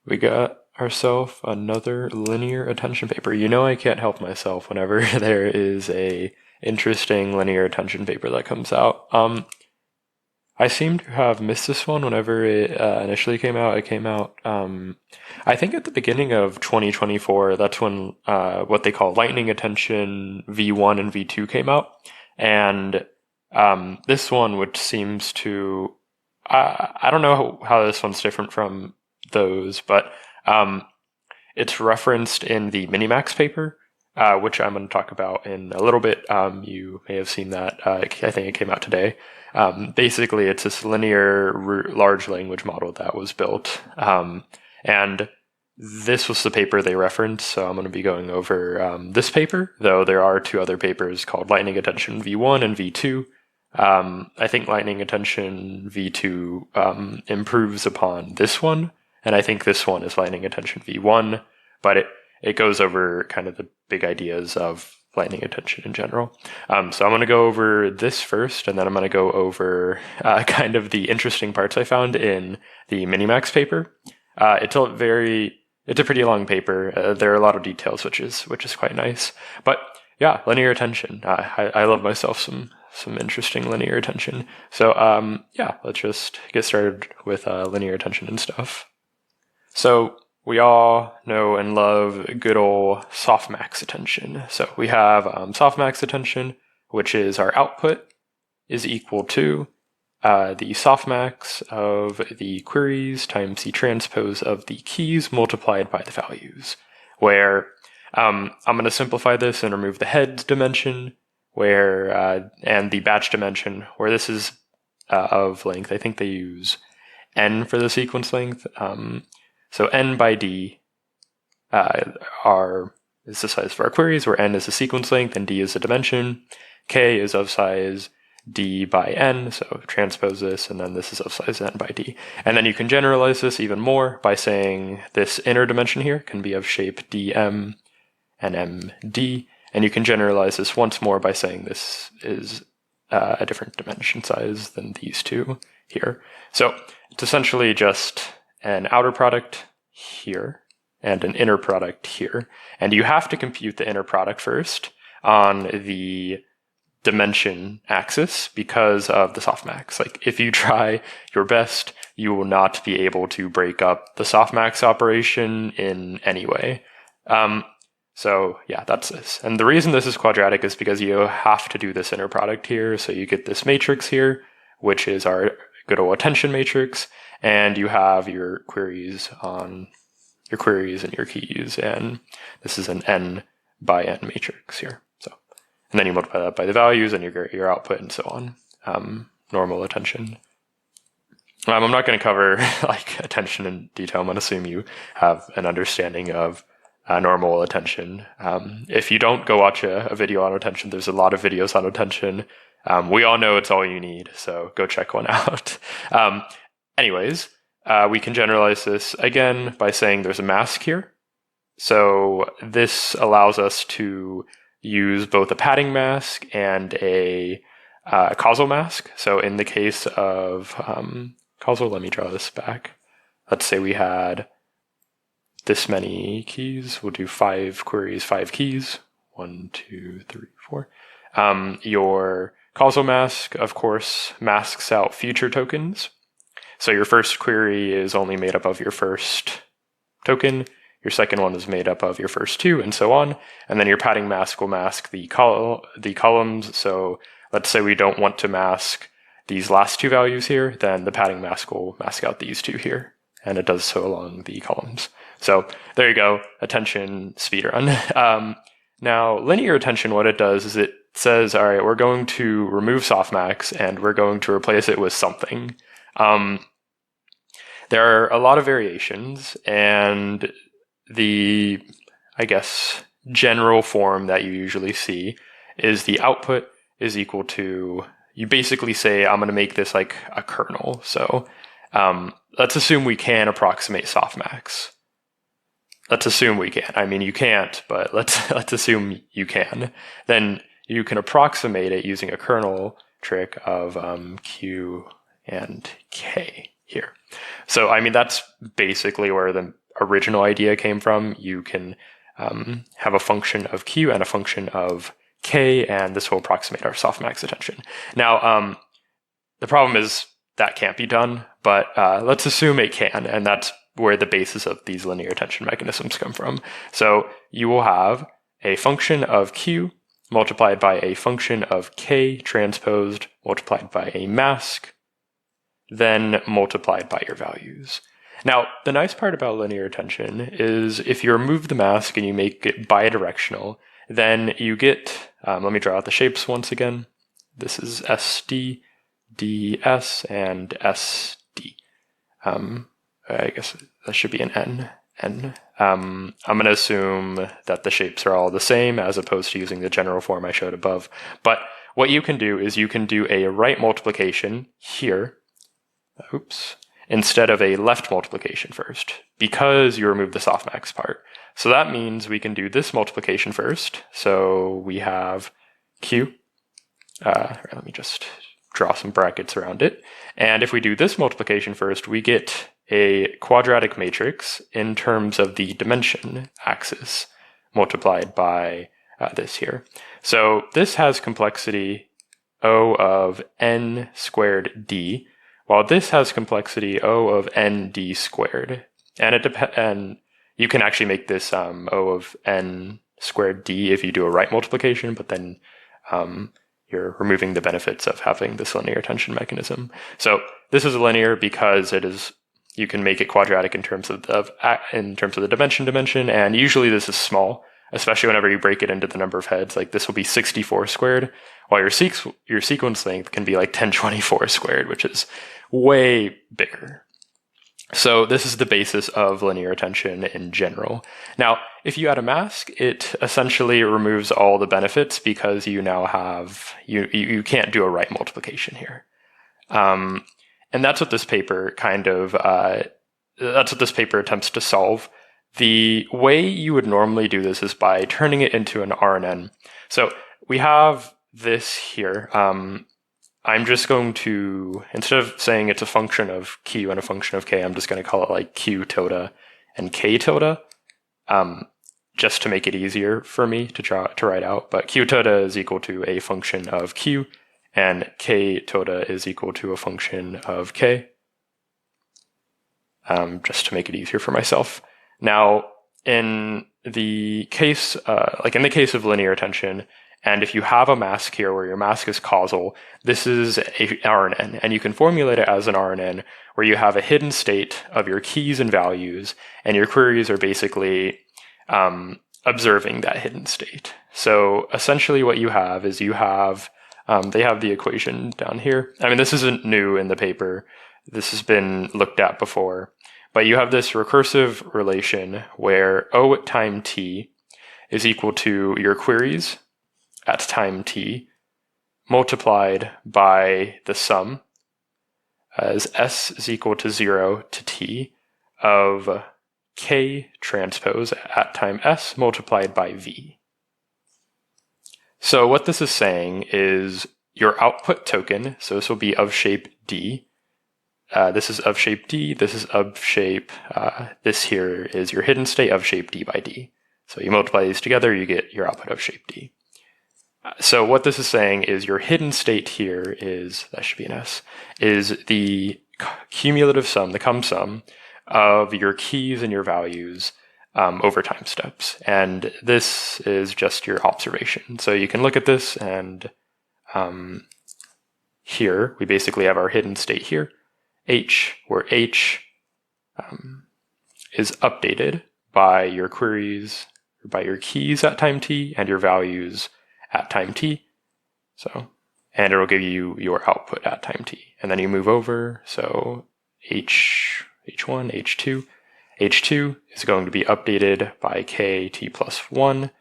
We got ourselves another linear attention paper. You know I can't help myself whenever there is a interesting linear attention paper that comes out. I seem to have missed this one whenever it initially came out. It came out, I think at the beginning of 2024. That's when what they call Lightning Attention V1 and V2 came out. And this one, which seems to, I don't know how this one's different from those, but it's referenced in the MiniMax paper, which I'm going to talk about in a little bit. You may have seen that. I think it came out today. Basically, it's this linear large language model that was built. And this was the paper they referenced, so I'm going to be going over this paper, though there are two other papers called Lightning Attention V1 and V2. I think Lightning Attention V2 improves upon this one, and I think this one is Lightning Attention V1, but it goes over kind of the big ideas of lightning attention in general. So I'm going to go over this first, and then I'm going to go over kind of the interesting parts I found in the MiniMax paper. It's a pretty long paper. There are a lot of details, which is quite nice. But yeah, linear attention. I love myself some interesting linear attention. So yeah, let's just get started with linear attention and stuff. So we all know and love good old softmax attention. So we have softmax attention, which is our output is equal to the softmax of the queries times the transpose of the keys multiplied by the values, where I'm going to simplify this and remove the head dimension and the batch dimension, where this is of length. I think they use n for the sequence length. So n by d is the size for our queries, where n is the sequence length and d is the dimension. K is of size d by n, so transpose this, and then this is of size n by d. And then you can generalize this even more by saying this inner dimension here can be of shape dm and md, and you can generalize this once more by saying this is a different dimension size than these two here. So it's essentially just an outer product here and an inner product here. And you have to compute the inner product first on the dimension axis because of the softmax. Like if you try your best, you will not be able to break up the softmax operation in any way. So yeah, that's this. And the reason this is quadratic is because you have to do this inner product here. So you get this matrix here, which is our good old attention matrix, and you have your queries on your queries and your keys, and this is an n by n matrix here. So, and then you multiply that by the values and your output and so on. Normal attention. I'm not going to cover like attention in detail. I'm going to assume you have an understanding of normal attention. If you don't, go watch a video on attention. There's a lot of videos on attention. We all know it's all you need, so go check one out. Anyways, we can generalize this again by saying there's a mask here. So this allows us to use both a padding mask and a causal mask. So in the case of causal, let me draw this back. Let's say we had this many keys. We'll do 5 queries, 5 keys. 1, 2, 3, 4. Your causal mask, of course, masks out future tokens. So your first query is only made up of your first token. Your second one is made up of your first 2, and so on. And then your padding mask will mask the columns. So let's say we don't want to mask these last 2 values here, then the padding mask will mask out these 2 here. And it does so along the columns. So there you go, attention speedrun. Now, linear attention, what it does is it says, all right, we're going to remove softmax and we're going to replace it with something. There are a lot of variations, and the, I guess, general form that you usually see is the output is equal to, you basically say, I'm going to make this like a kernel. So let's assume we can approximate softmax. Let's assume we can. I mean, you can't, but let's assume you can. Then you can approximate it using a kernel trick of Q and K here. So, I mean, that's basically where the original idea came from. You can have a function of Q and a function of K, and this will approximate our softmax attention. Now, the problem is that can't be done, but let's assume it can, and that's where the basis of these linear attention mechanisms come from. So you will have a function of Q multiplied by a function of K transposed multiplied by a mask, then multiplied by your values. Now, the nice part about linear attention is if you remove the mask and you make it bidirectional, then you get, let me draw out the shapes once again. This is SD, DS, and SD. I guess that should be an N. I'm going to assume that the shapes are all the same as opposed to using the general form I showed above. But what you can do is you can do a right multiplication here, instead of a left multiplication first, because you remove the softmax part. So that means we can do this multiplication first. So we have Q. Let me just draw some brackets around it. And if we do this multiplication first, we get a quadratic matrix in terms of the dimension axis multiplied by this here. So this has complexity O of n squared d, while this has complexity O of n d squared. And you can actually make this O of n squared d if you do a right multiplication, but then you're removing the benefits of having this linear attention mechanism. So this is linear because it is, you can make it quadratic in terms of the dimension, and usually this is small, especially whenever you break it into the number of heads. Like this will be 64 squared, while your sequence length can be like 1024 squared, which is way bigger. So this is the basis of linear attention in general. Now, if you add a mask, it essentially removes all the benefits because you now have, you can't do a right multiplication here. And that's what this paper attempts to solve. The way you would normally do this is by turning it into an RNN. So we have this here. I'm just going to, instead of saying it's a function of Q and a function of K, I'm just going to call it like Q tilde and K tilde, just to make it easier for me to write out. But Q tilde is equal to a function of Q, and K tilde is equal to a function of K, just to make it easier for myself. Now, in the case, in the case of linear attention, and if you have a mask here where your mask is causal, this is a RNN, and you can formulate it as an RNN where you have a hidden state of your keys and values, and your queries are basically observing that hidden state. So essentially what you have is you have, they have the equation down here. I mean, this isn't new in the paper. This has been looked at before. But you have this recursive relation where O at time t is equal to your queries at time t multiplied by the sum as s is equal to 0 to t of k transpose at time s multiplied by v. So what this is saying is your output token, so this will be of shape d, this is of shape d, this is of shape, this here is your hidden state of shape d by d. So you multiply these together, you get your output of shape d. So what this is saying is your hidden state here is, that should be an S, is the cumulative sum, the cum sum, of your keys and your values over time steps. And this is just your observation. So you can look at this and here we basically have our hidden state here, H, where H is updated by your queries, by your keys at time t and your values at time t. So, and it will give you your output at time t. And then you move over, so H1, H2. H2 is going to be updated by k t plus 1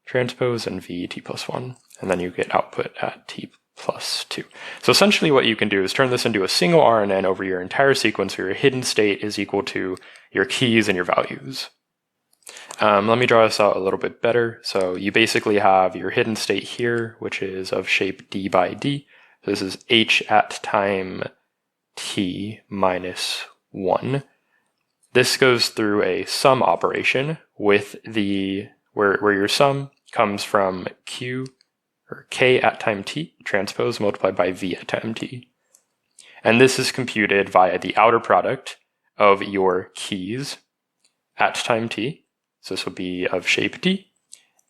transpose and v t plus 1. And then you get output at t plus 2. So essentially what you can do is turn this into a single RNN over your entire sequence where your hidden state is equal to your keys and your values. Let me draw this out a little bit better. So you basically have your hidden state here, which is of shape d by d. So this is h at time t minus 1. This goes through a sum operation with where your sum comes from q or k at time t transpose multiplied by v at time t. And this is computed via the outer product of your keys at time t, so this will be of shape d,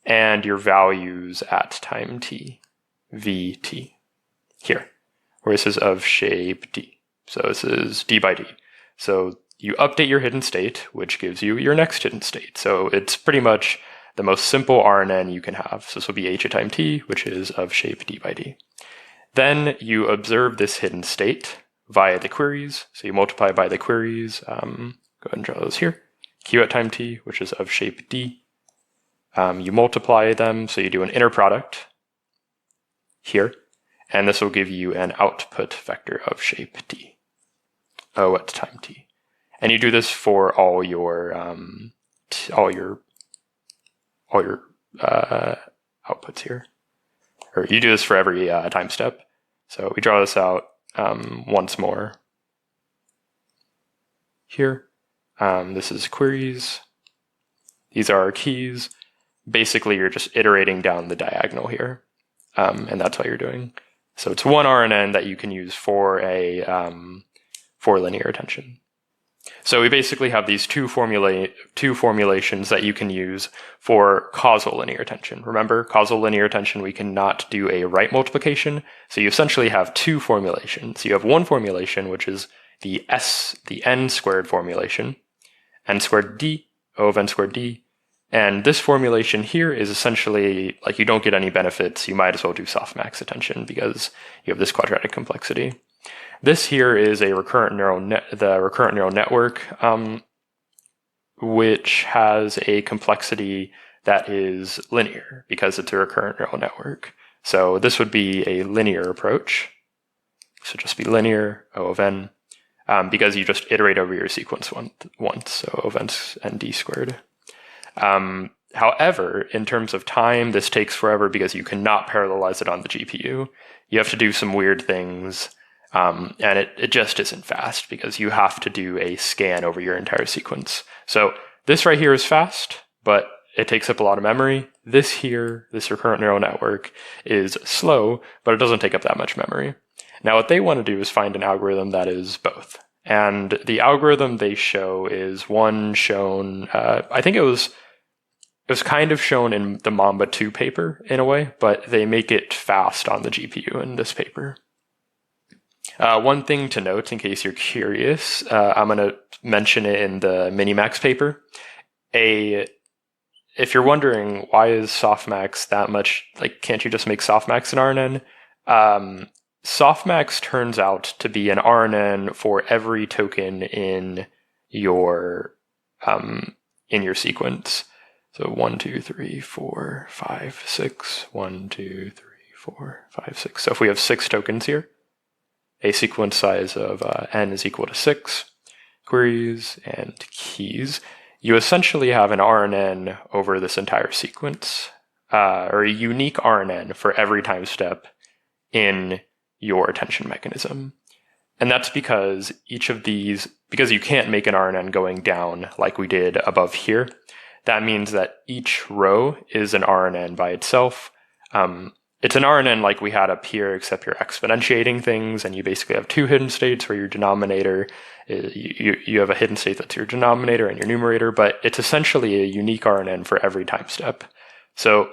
and your values at time t, vt, here, where this is of shape d. So this is d by d. So you update your hidden state, which gives you your next hidden state. So it's pretty much the most simple RNN you can have. So this will be h at time t, which is of shape d by d. Then you observe this hidden state via the queries. So you multiply by the queries. Go ahead and draw those here. Q at time t, which is of shape d. You multiply them, so you do an inner product here, and this will give you an output vector of shape d, O at time t. And you do this for all your outputs here, or you do this for every time step. So we draw this out once more here. This is queries. These are our keys. Basically, you're just iterating down the diagonal here, and that's what you're doing. So it's one RNN that you can use for for linear attention. So we basically have these two formulations that you can use for causal linear attention. Remember, causal linear attention, we cannot do a right multiplication, so you essentially have two formulations. You have one formulation, which is the n squared formulation, n squared d, O of n squared d, and this formulation here is essentially like you don't get any benefits. You might as well do softmax attention because you have this quadratic complexity. This here is a recurrent neural network, which has a complexity that is linear because it's a recurrent neural network. So this would be a linear approach. So just be linear, O of n, because you just iterate over your sequence once, so O of n d squared. However, in terms of time, this takes forever because you cannot parallelize it on the GPU. You have to do some weird things. And it just isn't fast because you have to do a scan over your entire sequence. So this right here is fast, but it takes up a lot of memory. This here, this recurrent neural network, is slow, but it doesn't take up that much memory. Now what they want to do is find an algorithm that is both. And the algorithm they show is one shown, I think it was kind of shown in the Mamba 2 paper in a way, but they make it fast on the GPU in this paper. One thing to note, in case you're curious, I'm going to mention it in the MiniMax paper. If you're wondering why is softmax that much, like, can't you just make softmax an RNN? Softmax turns out to be an RNN for every token in your sequence. So 1, 2, 3, 4, 5, 6. 1, 2, 3, 4, 5, 6. So if we have 6 tokens here, a sequence size of n is equal to 6 queries and keys, you essentially have an RNN over this entire sequence, or a unique RNN for every time step in your attention mechanism. And that's because because you can't make an RNN going down like we did above here, that means that each row is an RNN by itself. It's an RNN like we had up here, except you're exponentiating things, and you basically have two hidden states where your denominator, you have a hidden state that's your denominator and your numerator, but it's essentially a unique RNN for every time step. So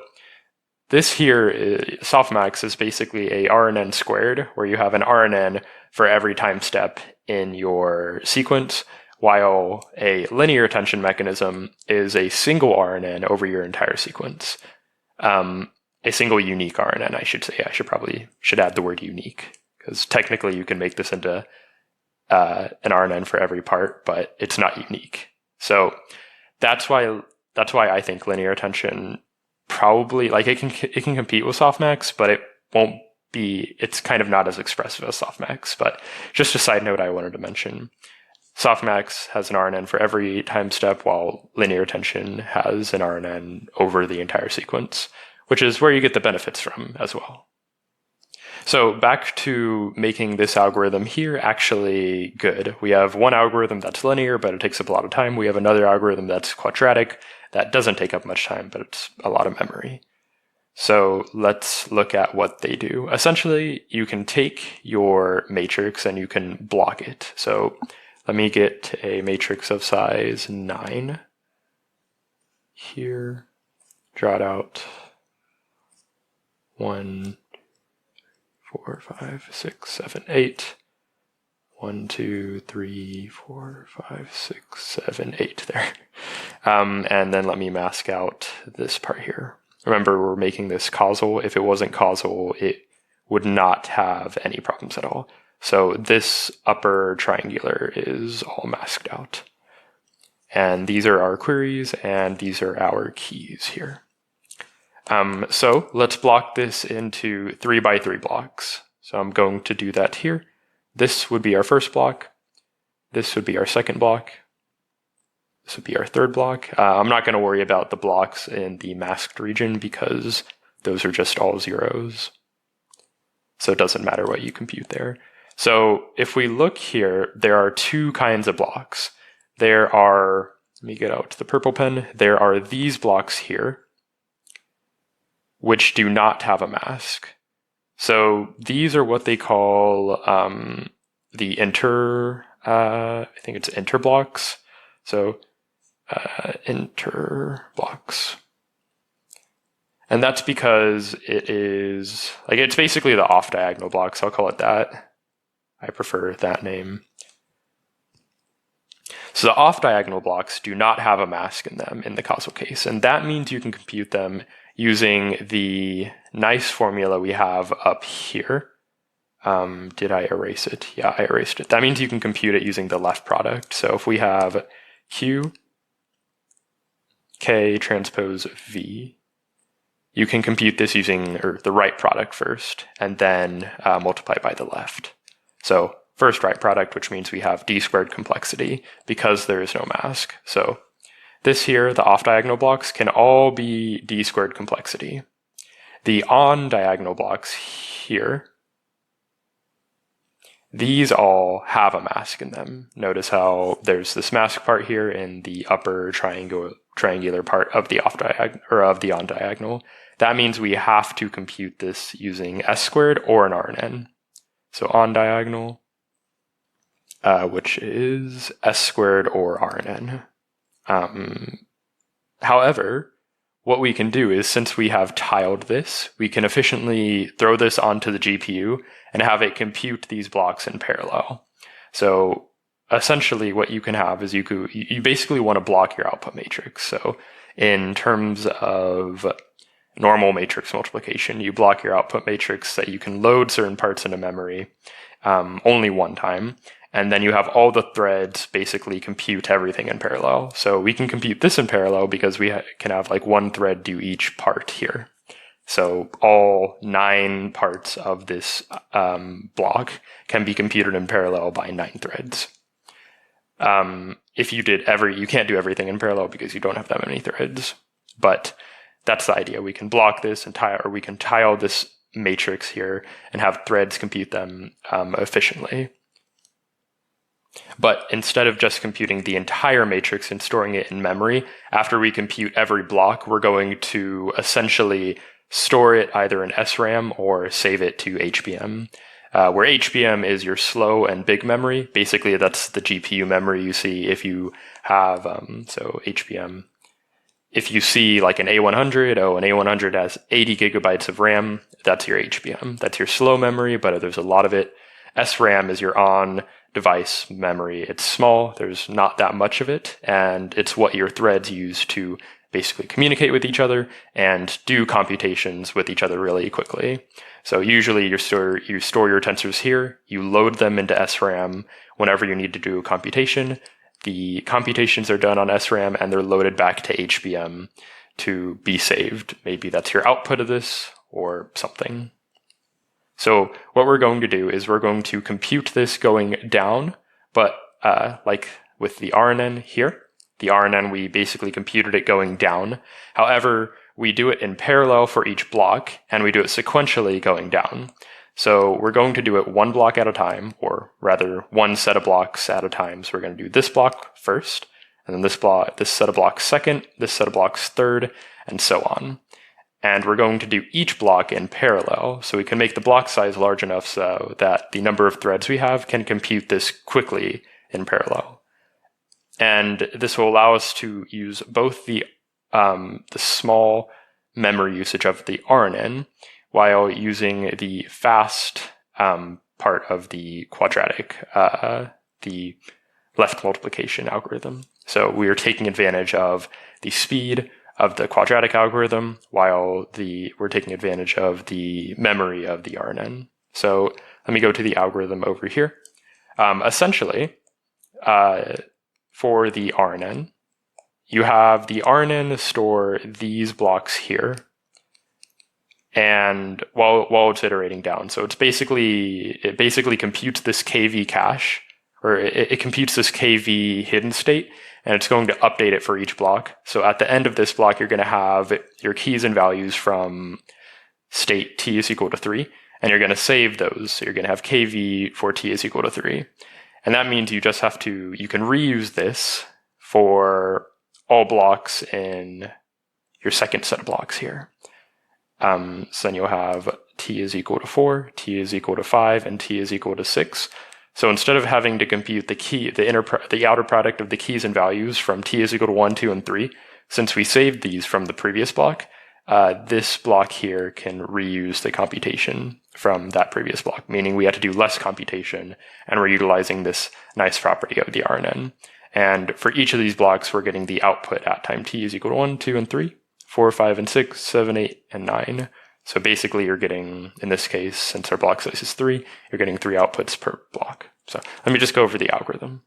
this here, softmax, is basically a RNN squared, where you have an RNN for every time step in your sequence, while a linear attention mechanism is a single RNN over your entire sequence. A single unique RNN, I should say. I should add the word unique, because technically you can make this into an RNN for every part, but it's not unique. So that's why I think linear attention probably, like, it can compete with softmax, but it won't be. It's kind of not as expressive as softmax. But just a side note I wanted to mention: softmax has an RNN for every time step, while linear attention has an RNN over the entire sequence, which is where you get the benefits from as well. So back to making this algorithm here actually good. We have one algorithm that's linear, but it takes up a lot of time. We have another algorithm that's quadratic that doesn't take up much time, but it's a lot of memory. So let's look at what they do. Essentially, you can take your matrix and you can block it. So let me get a matrix of size 9 here, draw it out. 1, 4, 5, 6, 7, 8. 1, 2, 3, 4, 5, 6, 7, 8 there. And then let me mask out this part here. Remember, we're making this causal. If it wasn't causal, it would not have any problems at all. So this upper triangular is all masked out. And these are our queries, and these are our keys here. So let's block this into 3 by 3 blocks. So I'm going to do that here. This would be our first block. This would be our second block. This would be our third block. I'm not going to worry about the blocks in the masked region because those are just all zeros. So it doesn't matter what you compute there. So if we look here, there are 2 kinds of blocks. There are, let me get out the purple pen, there are these blocks here, which do not have a mask. So these are what they call the I think it's inter blocks. So inter blocks. And that's because it is, like, it's basically the off-diagonal blocks, I'll call it that. I prefer that name. So the off-diagonal blocks do not have a mask in them in the causal case, and that means you can compute them using the nice formula we have up here. Did I erase it? Yeah, I erased it. That means you can compute it using the left product. So if we have Q, K transpose V, you can compute this using the right product first, and then multiply by the left. So first right product, which means we have d squared complexity because there is no mask. So this here, the off-diagonal blocks, can all be d squared complexity. The on-diagonal blocks here, these all have a mask in them. Notice how there's this mask part here in the upper triangular part of the off-diagonal or of the on-diagonal. That means we have to compute this using s squared or an RNN. So on-diagonal, which is s squared or RNN. However, what we can do is, since we have tiled this, we can efficiently throw this onto the GPU and have it compute these blocks in parallel. So essentially what you can have is you basically want to block your output matrix. So in terms of normal matrix multiplication, you block your output matrix so that you can load certain parts into memory only one time. And then you have all the threads basically compute everything in parallel. So we can compute this in parallel because we can have like one thread do each part here. So all 9 parts of this block can be computed in parallel by 9 threads. If you can't do everything in parallel because you don't have that many threads. But that's the idea. We can block this and we can tile this matrix here and have threads compute them efficiently. But instead of just computing the entire matrix and storing it in memory, after we compute every block, we're going to essentially store it either in SRAM or save it to HBM, where HBM is your slow and big memory. Basically, that's the GPU memory you see if you have, so HBM. If you see like an A100, an A100 has 80 gigabytes of RAM, that's your HBM. That's your slow memory, but there's a lot of it. SRAM is your on-device memory. It's small, there's not that much of it, and it's what your threads use to basically communicate with each other and do computations with each other really quickly. So usually you store your tensors here, you load them into SRAM whenever you need to do a computation. The computations are done on SRAM and they're loaded back to HBM to be saved. Maybe that's your output of this or something. So what we're going to do is we're going to compute this going down, but like with the RNN here, the RNN, we basically computed it going down. However, we do it in parallel for each block, and we do it sequentially going down. So we're going to do it one block at a time, or rather one set of blocks at a time. So we're going to do this block first, and then this set of blocks second, this set of blocks third, and so on. And we're going to do each block in parallel, so we can make the block size large enough so that the number of threads we have can compute this quickly in parallel. And this will allow us to use both the small memory usage of the RNN, while using the fast part of the quadratic, the left multiplication algorithm. So we are taking advantage of the speed of the quadratic algorithm, while we're taking advantage of the memory of the RNN. So let me go to the algorithm over here. Essentially, for the RNN, you have the RNN store these blocks here, and while it's iterating down. So it basically computes this KV cache, or it computes this KV hidden state, and it's going to update it for each block. So at the end of this block, you're going to have your keys and values from state t is equal to 3, and you're going to save those. So you're going to have KV for t is equal to 3. And that means you can reuse this for all blocks in your second set of blocks here. So then you'll have t is equal to 4, t is equal to 5, and t is equal to 6. So instead of having to compute the outer product of the keys and values from t is equal to 1, 2, and 3, since we saved these from the previous block, this block here can reuse the computation from that previous block, meaning we had to do less computation, and we're utilizing this nice property of the RNN. And for each of these blocks, we're getting the output at time t is equal to 1, 2, and 3, 4, 5, and 6, 7, 8, and 9. So basically you're getting, in this case, since our block size is 3, you're getting 3 outputs per block. So let me just go over the algorithm.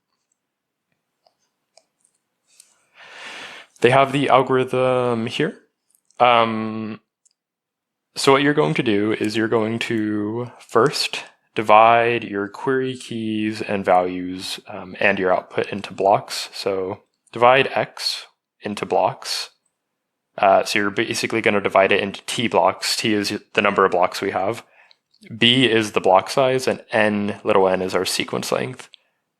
They have the algorithm here. So what you're going to do is you're going to first divide your query keys and values and your output into blocks. So divide x into blocks. So you're basically going to divide it into t blocks. T is the number of blocks we have. B is the block size, and n, little n, is our sequence length.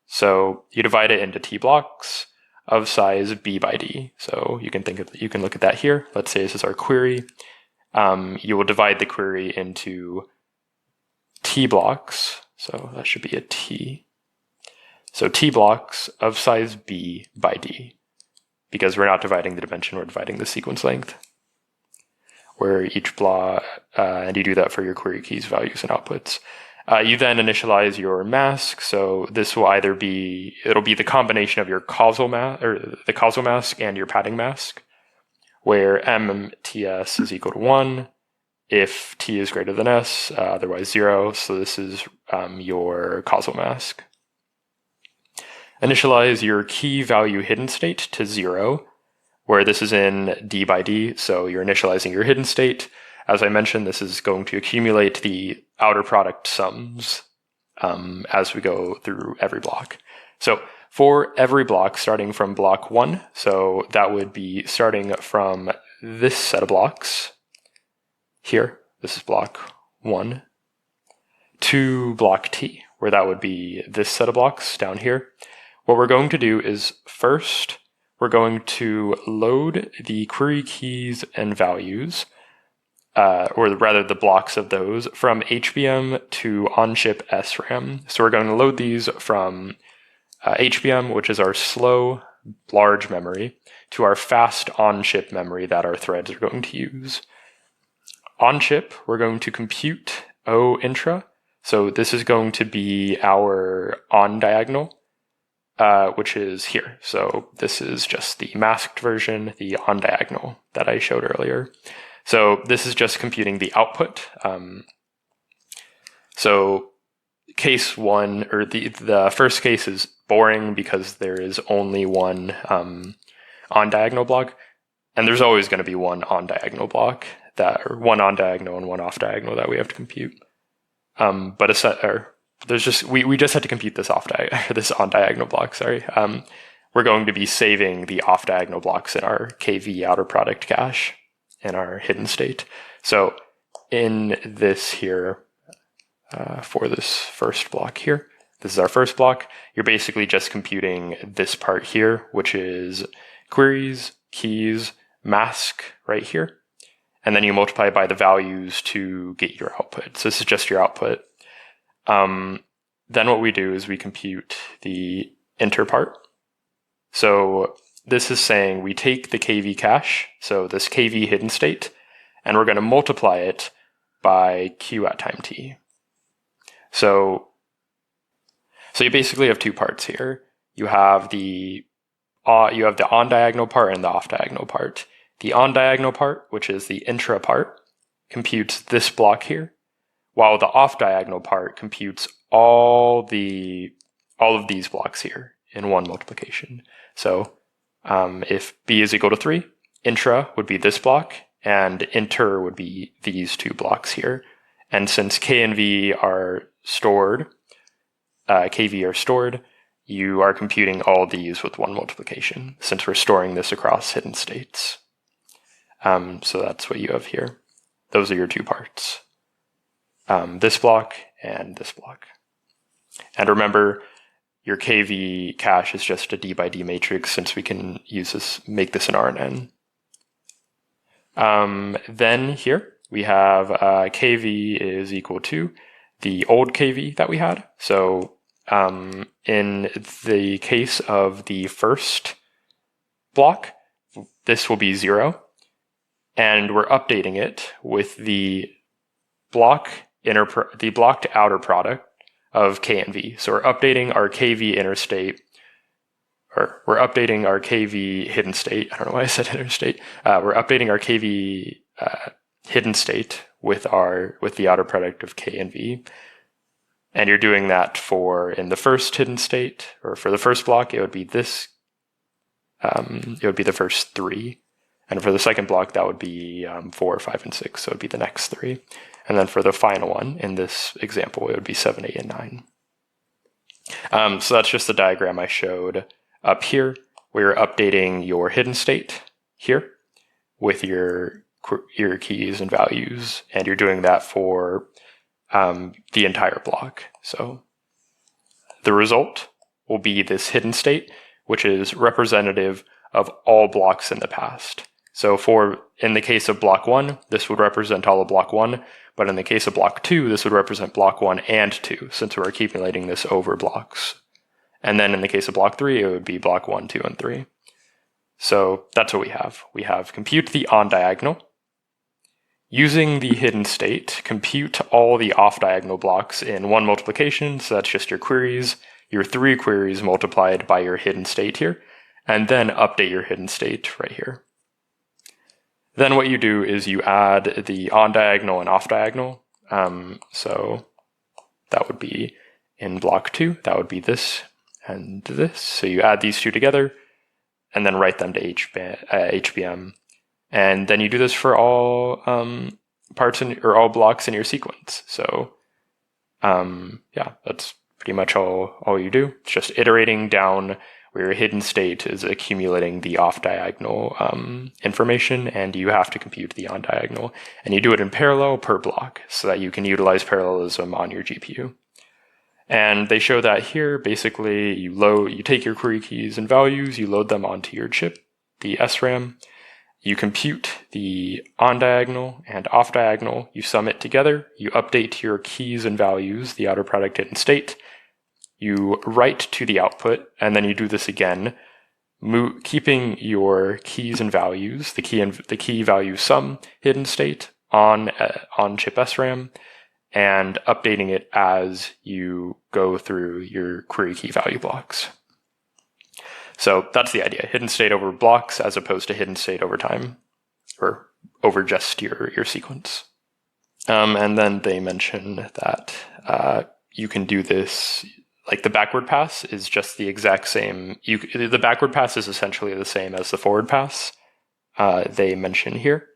So you divide it into t blocks of size b by d. So you can look at that here. Let's say this is our query. You will divide the query into t blocks. So that should be a t. So t blocks of size b by d. Because we're not dividing the dimension, we're dividing the sequence length. Where each block, and you do that for your query keys, values, and outputs. You then initialize your mask, so this will it'll be the combination of your causal mask, or the causal mask, and your padding mask, where mts is equal to 1 if t is greater than s, otherwise 0, so this is your causal mask. Initialize your key value hidden state to 0, where this is in d by d, so you're initializing your hidden state. As I mentioned, this is going to accumulate the outer product sums as we go through every block. So for every block, starting from block 1, so that would be starting from this set of blocks here, this is block 1, to block t, where that would be this set of blocks down here. What we're going to do is first, we're going to load the query keys and values, or rather the blocks of those, from HBM to on-chip SRAM. So we're going to load these from HBM, which is our slow, large memory, to our fast on-chip memory that our threads are going to use. On-chip, we're going to compute O intra. So this is going to be our on-diagonal, which is here. So this is just the masked version, the on-diagonal that I showed earlier. So this is just computing the output. So case 1, or the first case, is boring because there is only one on-diagonal block, and there's always going to be one on-diagonal block, one on-diagonal and one off-diagonal that we have to compute. But we just had to compute this this on-diagonal block. Sorry. We're going to be saving the off-diagonal blocks in our KV outer product cache in our hidden state. So in this here, for this first block here. This is our first block. You're basically just computing this part here, which is queries, keys, mask right here. And then you multiply by the values to get your output. So this is just your output. Then what we do is we compute the enter part. So this is saying we take the KV cache, so this KV hidden state, and we're going to multiply it by Q at time t. So you basically have two parts here. You have the on diagonal part and the off diagonal part. The on diagonal part, which is the intra part, computes this block here, while the off diagonal part computes all of these blocks here in one multiplication. So if b is equal to 3, intra would be this block, and inter would be these two blocks here. And since k and v are stored, kv are stored, you are computing all these with one multiplication, since we're storing this across hidden states. So that's what you have here. Those are your two parts. This block and this block. And remember, your KV cache is just a D by D matrix, since we can use this, make this an RNN. Then here we have KV is equal to the old KV that we had. So in the case of the first block, this will be 0. And we're updating it with the blocked outer product of K and V. So we're updating our KV inner state, or we're updating our KV hidden state. I don't know why I said inner state. We're updating our KV hidden state with the outer product of K and V. And you're doing that in the first hidden state, or for the first block, it would be this. It would be the first 3. And for the second block, that would be 4, 5, and 6. So it would be the next 3. And then for the final one, in this example, it would be 7, 8, and 9. So that's just the diagram I showed up here, where you're updating your hidden state here with your keys and values. And you're doing that for the entire block. So the result will be this hidden state, which is representative of all blocks in the past. So in the case of block 1, this would represent all of block 1, but in the case of block 2, this would represent block 1 and 2, since we're accumulating this over blocks. And then in the case of block 3, it would be block 1, 2, and 3. So that's what we have. We have compute the on diagonal. Using the hidden state, compute all the off diagonal blocks in one multiplication, so that's just your queries, your 3 queries multiplied by your hidden state here, and then update your hidden state right here. Then what you do is you add the on diagonal and off diagonal. So that would be in block 2, that would be this and this. So you add these two together and then write them to HBM. And then you do this for all all blocks in your sequence. So yeah, that's pretty much all you do. It's just iterating down where your hidden state is accumulating the off diagonal information, and you have to compute the on diagonal. And you do it in parallel per block so that you can utilize parallelism on your GPU. And they show that here. Basically, you take your query keys and values, you load them onto your chip, the SRAM. You compute the on diagonal and off diagonal, you sum it together, you update your keys and values, the outer product hidden state, you write to the output, and then you do this again, keeping your keys and values, the key value sum hidden state on chip SRAM, and updating it as you go through your query key value blocks. So that's the idea, hidden state over blocks as opposed to hidden state over time, or over just your sequence. And then they mention that you can do this, like the backward pass is just the exact same. The backward pass is essentially the same as the forward pass they mention here.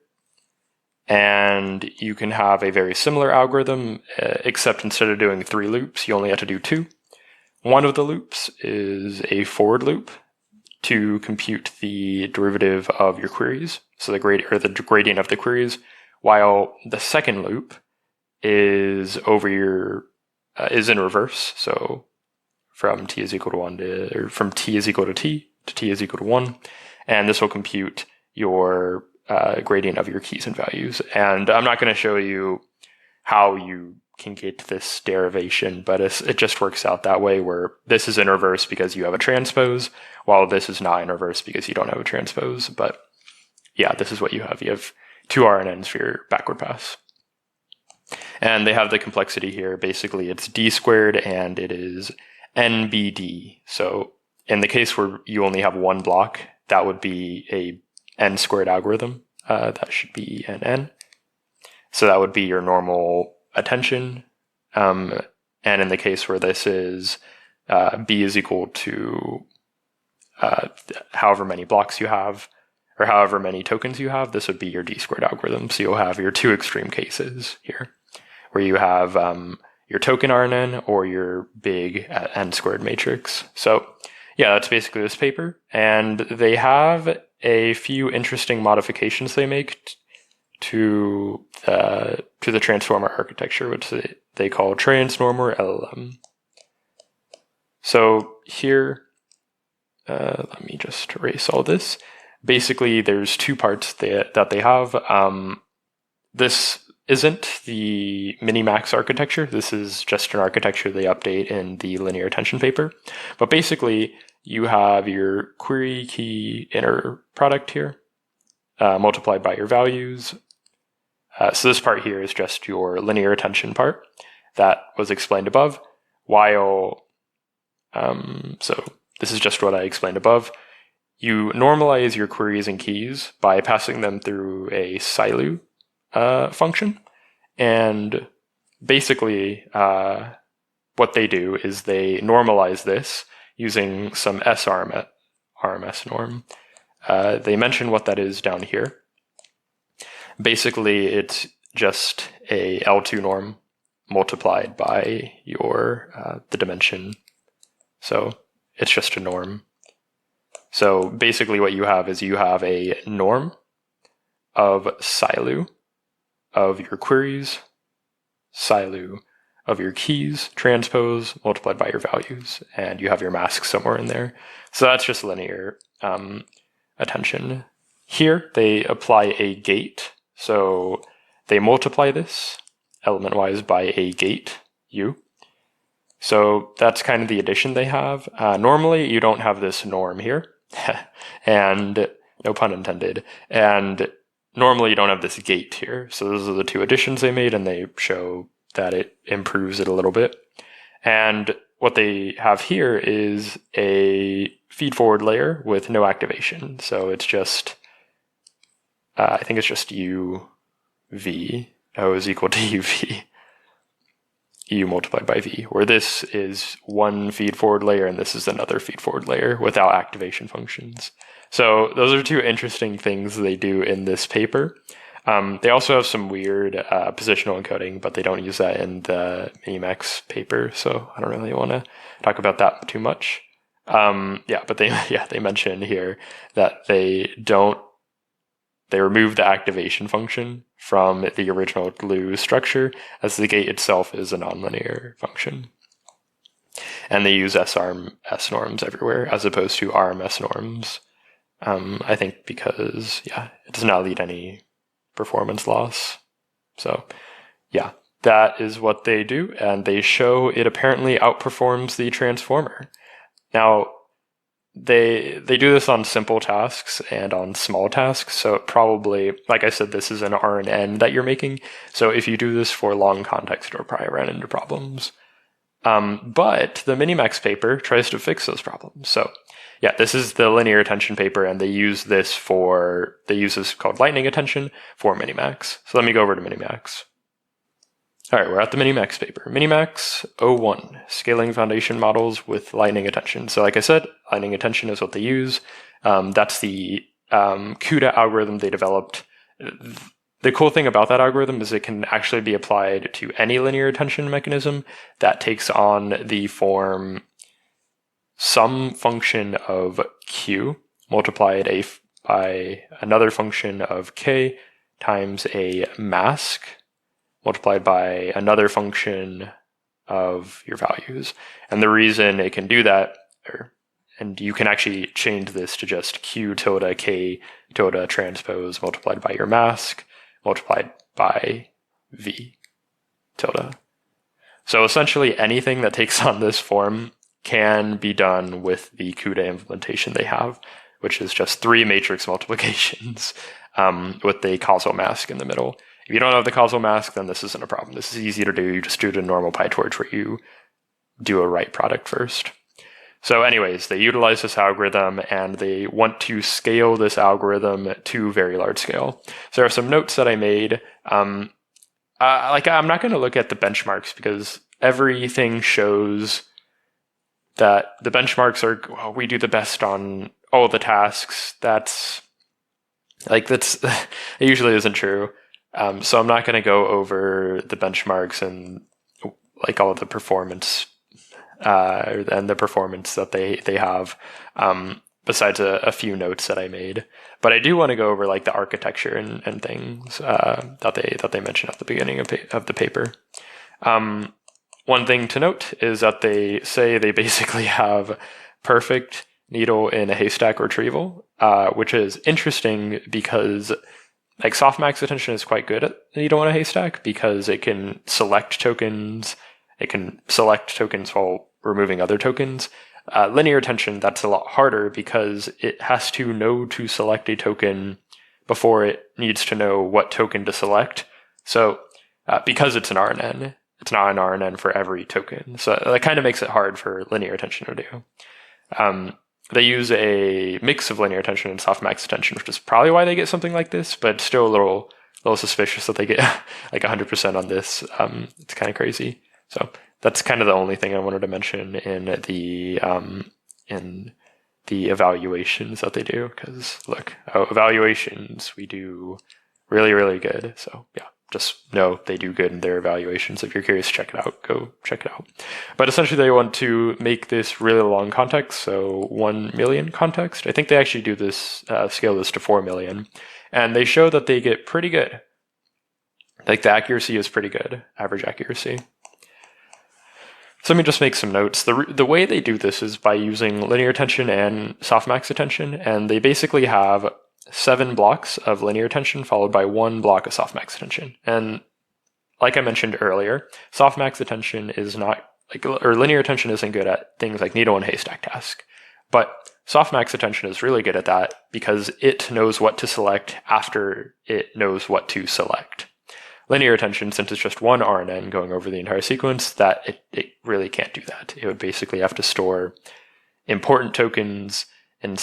And you can have a very similar algorithm, except instead of doing 3 loops, you only have to do 2. One of the loops is a forward loop to compute the derivative of your queries, so the gradient of the queries, while the second loop is is in reverse. So from t is equal to 1 or from t is equal to t is equal to 1. And this will compute your gradient of your keys and values. And I'm not going to show you how you can get this derivation, but it just works out that way, where this is in reverse because you have a transpose, while this is not in reverse because you don't have a transpose. But yeah, this is what you have. You have 2 RNNs for your backward pass. And they have the complexity here. Basically, it's d squared and it is nbd. So in the case where you only have one block, that would be a n squared algorithm. That should be an n. So that would be your normal attention. And in the case where this is b is equal to however many blocks you have, or however many tokens you have, this would be your d squared algorithm. So you'll have your 2 extreme cases here, where you have your token RNN or your big n squared matrix. So yeah, that's basically this paper. And they have a few interesting modifications they make to the transformer architecture, which they call transnormer LLM. So here, let me just erase all this. Basically, there's 2 parts that they have. This isn't the MiniMax architecture. This is just an architecture they update in the linear attention paper. But basically, you have your query key inner product here, multiplied by your values. So this part here is just your linear attention part that was explained above, while, so this is just what I explained above. You normalize your queries and keys by passing them through a silu function. And basically, what they do is they normalize this using some RMS norm. They mention what that is down here. Basically, it's just a L2 norm multiplied by your the dimension. So it's just a norm. So basically what you have is you have a norm of silu of your queries, silu of your keys, transpose, multiplied by your values, and you have your mask somewhere in there. So that's just linear attention. Here, they apply a gate. So they multiply this element-wise by a gate, u. So that's kind of the addition they have. Normally, you don't have this norm here, and no pun intended. And normally, you don't have this gate here. So those are the 2 additions they made, and they show that it improves it a little bit. And what they have here is a feed-forward layer with no activation. So it's just, I think it's just uv. O is equal to uv. U multiplied by v, where this is one feed-forward layer and this is another feed-forward layer without activation functions. So those are 2 interesting things they do in this paper. They also have some weird positional encoding, but they don't use that in the MiniMax paper, so I don't really want to talk about that too much. But they mention here that they remove the activation function from the original glue structure, as the gate itself is a nonlinear function. And they use SRMS norms everywhere, as opposed to RMS norms. I think because, it does not lead any performance loss. So, that is what they do, and they show it apparently outperforms the transformer. Now, they do this on simple tasks and on small tasks, so probably, like I said, this is an RNN that you're making, so if you do this for long context, you'll probably run into problems. But the MiniMax paper tries to fix those problems. So this is the linear attention paper, and they use this called lightning attention for MiniMax. So let me go over to MiniMax. All right, we're at the MiniMax paper. MiniMax-01, scaling foundation models with lightning attention. So like I said, lightning attention is what they use. That's the CUDA algorithm they developed. The cool thing about that algorithm is it can actually be applied to any linear attention mechanism that takes on the form some function of q multiplied by another function of k times a mask multiplied by another function of your values. And the reason it can do that, and you can actually change this to just q tilde k tilde transpose multiplied by your mask multiplied by v tilde. So essentially anything that takes on this form can be done with the CUDA implementation they have, which is just 3 matrix multiplications with the causal mask in the middle. If you don't have the causal mask, then this isn't a problem. This is easy to do. You just do it in normal PyTorch where you do a right product first. So anyways, they utilize this algorithm and they want to scale this algorithm to very large scale. So there are some notes that I made. I'm not going to look at the benchmarks because everything shows that the benchmarks are, well, we do the best on all the tasks. That's it usually isn't true. So I'm not going to go over the benchmarks and like all of the performance and the performance that they have, besides a few notes that I made. But I do want to go over like the architecture and things that they mentioned at the beginning of the paper. One thing to note is that they say they basically have perfect needle in a haystack retrieval, which is interesting because like softmax attention is quite good at needle in a haystack because it can select tokens. It can select tokens while removing other tokens. Linear attention, that's a lot harder because it has to know to select a token before it needs to know what token to select. So because it's an RNN, it's not an RNN for every token. So that kind of makes it hard for linear attention to do. They use a mix of linear attention and softmax attention, which is probably why they get something like this, but still a little suspicious that they get like 100% on this. It's kind of crazy. So that's kind of the only thing I wanted to mention in the evaluations that they do. Because look, evaluations, we do really, really good. So yeah, just know they do good in their evaluations. If you're curious, check it out. Go check it out. But essentially, they want to make this really long context, so 1 million context. I think they actually do this, scale this to 4 million. And they show that they get pretty good. Like the accuracy is pretty good, average accuracy. So let me just make some notes. The way they do this is by using linear attention and softmax attention, and they basically have 7 blocks of linear attention followed by 1 block of softmax attention. And like I mentioned earlier, softmax attention is not or linear attention isn't good at things like needle and haystack task, but softmax attention is really good at that because it knows what to select after it knows what to select. Linear attention, since it's just one RNN going over the entire sequence, that it really can't do that. It would basically have to store important tokens in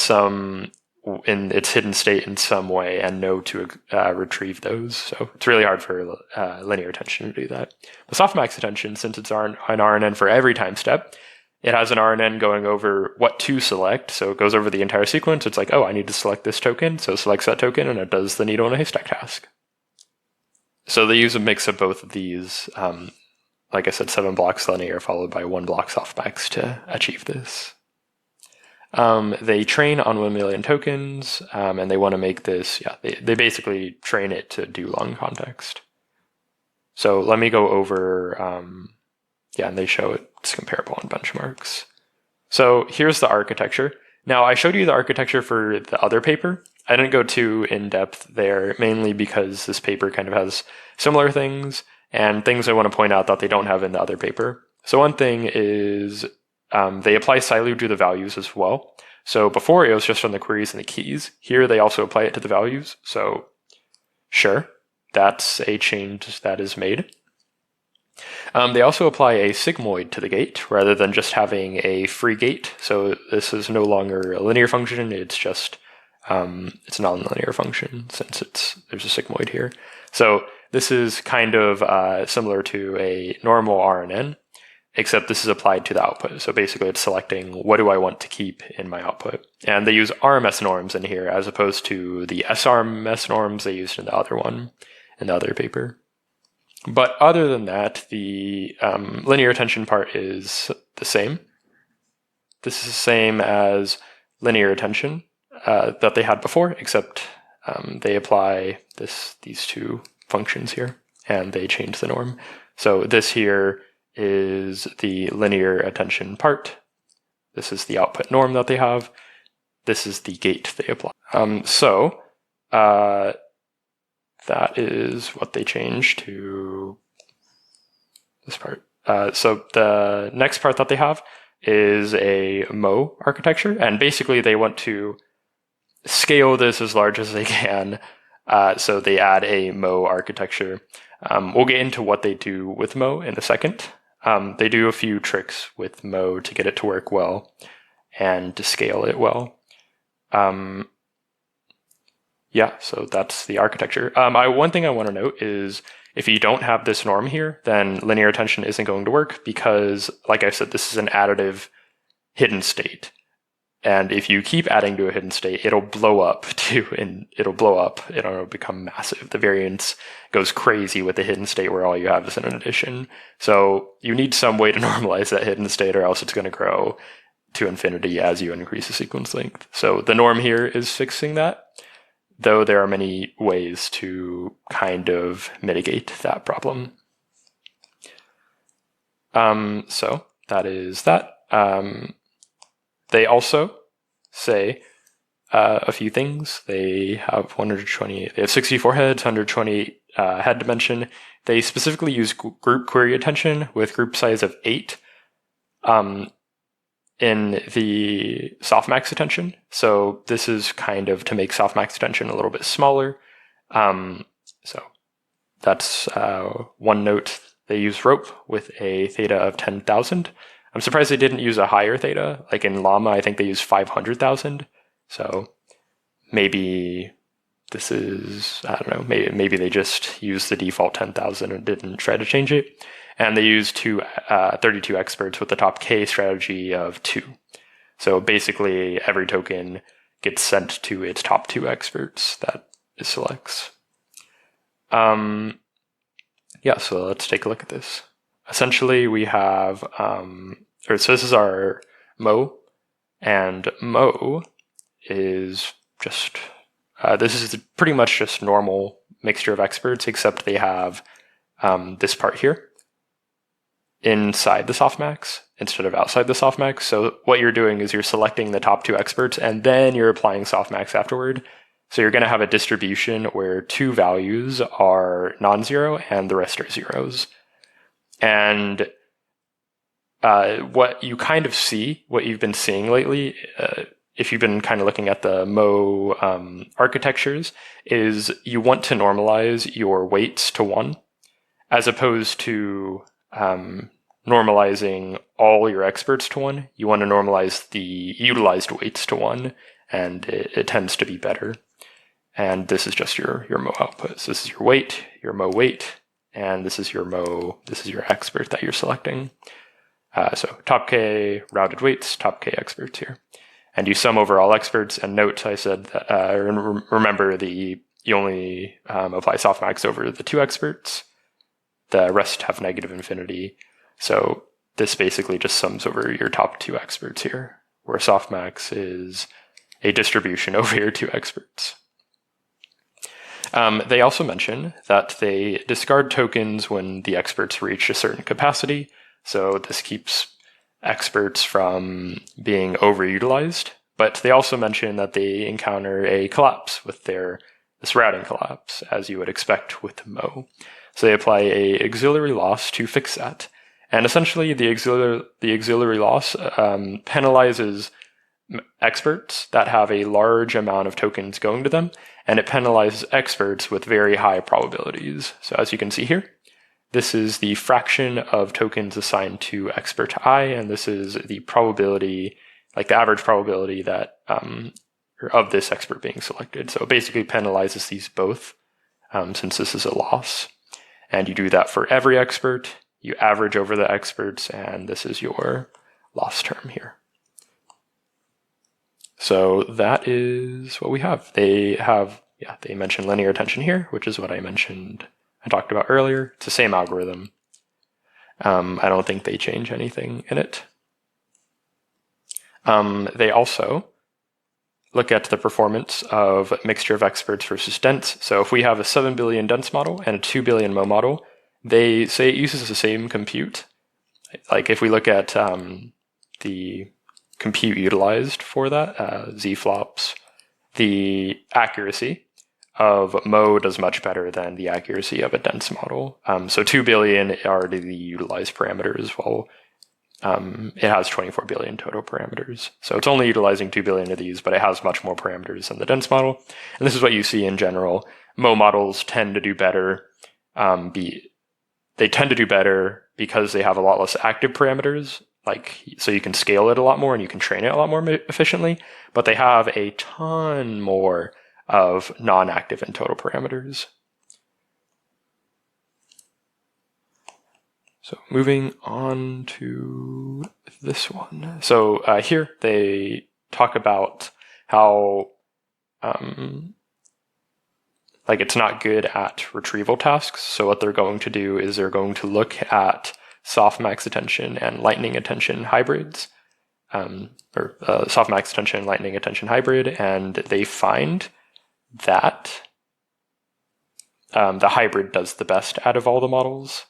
its hidden state in some way and know to retrieve those. So it's really hard for linear attention to do that. The softmax attention, since it's an RNN for every time step, it has an RNN going over what to select. So it goes over the entire sequence. It's like, oh, I need to select this token. So it selects that token and it does the needle in a haystack task. So they use a mix of both of these, like I said, 7 blocks linear followed by 1 block softmax to achieve this. They train on 1 million tokens, and they want to make this, they basically train it to do long context. So let me go over, and they show it's comparable in benchmarks. So here's the architecture. Now I showed you the architecture for the other paper. I didn't go too in-depth there, mainly because this paper kind of has similar things and things I want to point out that they don't have in the other paper. So one thing is they apply Silu to the values as well. So before it was just on the queries and the keys. Here they also apply it to the values. So sure, that's a change that is made. They also apply a sigmoid to the gate rather than just having a free gate. So this is no longer a linear function, it's just it's a non-linear function since there's a sigmoid here. So this is kind of similar to a normal RNN, except this is applied to the output. So basically it's selecting what do I want to keep in my output. And they use RMS norms in here as opposed to the SRMS norms they used in the other one, in the other paper. But other than that, the linear attention part is the same. This is the same as linear attention that they had before, except they apply these 2 functions here. and they change the norm. So this here is the linear attention part. This is the output norm that they have. This is the gate they apply. That is what they changed to this part. So the next part that they have is a MO architecture, and basically they want to scale this as large as they can. So they add a MO architecture. We'll get into what they do with MO in a second. They do a few tricks with MO to get it to work well and to scale it well. Yeah, so that's the architecture. One thing I want to note is if you don't have this norm here, then linear attention isn't going to work because, like I said, this is an additive hidden state. And if you keep adding to a hidden state, it'll blow up it'll become massive. The variance goes crazy with the hidden state where all you have is an addition. So you need some way to normalize that hidden state or else it's going to grow to infinity as you increase the sequence length. So the norm here is fixing that, though there are many ways to kind of mitigate that problem. So that is that. They also say a few things. They have 64 heads, 128 head dimension. They specifically use group query attention with group size of 8 in the softmax attention. So this is kind of to make softmax attention a little bit smaller. So that's one note. They use rope with a theta of 10,000. I'm surprised they didn't use a higher theta. Like in Llama, I think they use 500,000. So maybe this is, I don't know, maybe they just used the default 10,000 and didn't try to change it. And they use 32 experts with the top K strategy of 2. So basically every token gets sent to its top 2 experts that it selects. Yeah, so let's take a look at this. Essentially, we have, so this is our Mo, and Mo is just, this is pretty much just normal mixture of experts, except they have this part here inside the softmax instead of outside the softmax. So what you're doing is you're selecting the top 2 experts, and then you're applying softmax afterward. So you're going to have a distribution where 2 values are non-zero and the rest are zeros. And what you kind of see, what you've been seeing lately, if you've been kind of looking at the Mo architectures, is you want to normalize your weights to 1, as opposed to normalizing all your experts to 1. You want to normalize the utilized weights to 1, and it tends to be better. And this is just your Mo outputs. This is your Mo weight, and this is your expert that you're selecting. So top K rounded weights, top K experts here. And you sum over all experts, and note I said that, remember you only apply softmax over the 2 experts. The rest have negative infinity. So this basically just sums over your top 2 experts here, where softmax is a distribution over your 2 experts. They also mention that they discard tokens when the experts reach a certain capacity. So this keeps experts from being overutilized. But they also mention that they encounter a collapse with this routing collapse, as you would expect with Mo. So they apply a auxiliary loss to fix that. And essentially the auxiliary loss penalizes experts that have a large amount of tokens going to them, and it penalizes experts with very high probabilities. So as you can see here, this is the fraction of tokens assigned to expert I, and this is the probability, like the average probability that of this expert being selected. So it basically penalizes these both, since this is a loss. And you do that for every expert, you average over the experts, and this is your loss term here. So that is what we have. They mention linear attention here, which is what I talked about earlier. It's the same algorithm. I don't think they change anything in it. They also look at the performance of mixture of experts versus dense. So if we have a 7 billion dense model and a 2 billion Mo model, they say it uses the same compute. Like if we look at the compute utilized for that, Z-flops, the accuracy of Mo does much better than the accuracy of a dense model. So 2 billion are the utilized parameters, while it has 24 billion total parameters. So it's only utilizing 2 billion of these, but it has much more parameters than the dense model. And this is what you see in general. Mo models tend to do better. They tend to do better because they have a lot less active parameters, so you can scale it a lot more and you can train it a lot more efficiently, but they have a ton more of non-active and total parameters. So moving on to this one. So here they talk about how it's not good at retrieval tasks. So what they're going to do is they're going to look at softmax attention and lightning attention hybrids, or softmax attention and lightning attention hybrid, and they find that the hybrid does the best out of all the models.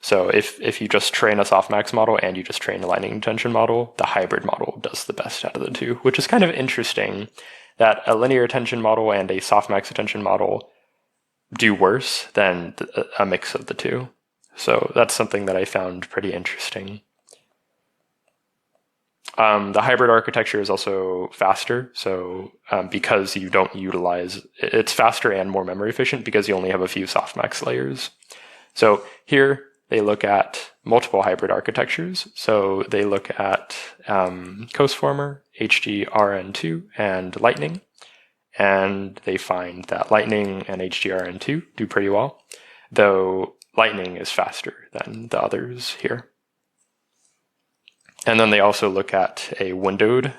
So if you just train a softmax model and you just train a lightning attention model, the hybrid model does the best out of the two, which is kind of interesting that a linear attention model and a softmax attention model do worse than a mix of the two. So that's something that I found pretty interesting. The hybrid architecture is also faster, so because you don't utilize, it's faster and more memory efficient because you only have a few softmax layers. So here they look at multiple hybrid architectures. So they look at COSFormer, HGRN2, and Lightning. And they find that Lightning and HGRN2 do pretty well, though Lightning is faster than the others here. And then they also look at a windowed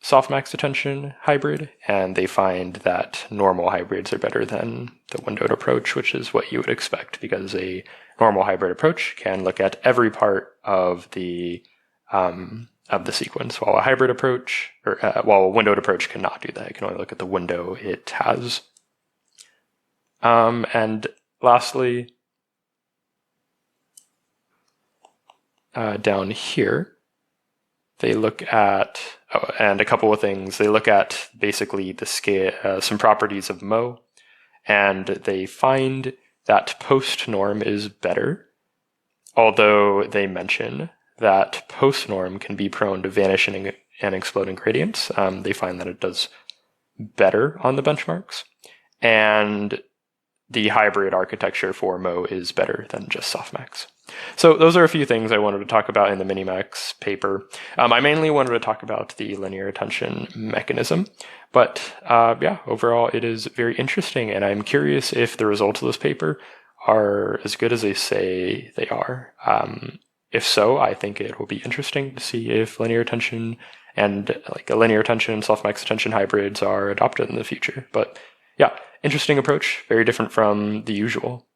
softmax attention hybrid, and they find that normal hybrids are better than the windowed approach, which is what you would expect, because a normal hybrid approach can look at every part of the sequence, while a hybrid approach, or while a windowed approach cannot do that. It can only look at the window it has. And lastly, down here, they look at, and a couple of things. They look at basically the scale, some properties of Mo, and they find that post norm is better, although they mention that post norm can be prone to vanishing and exploding gradients. They find that it does better on the benchmarks, and the hybrid architecture for Mo is better than just softmax. So those are a few things I wanted to talk about in the MiniMax paper. I mainly wanted to talk about the linear attention mechanism, but yeah, overall it is very interesting, and I'm curious if the results of this paper are as good as they say they are. If so, I think it will be interesting to see if linear attention and a linear attention and softmax attention hybrids are adopted in the future. But yeah, interesting approach, very different from the usual.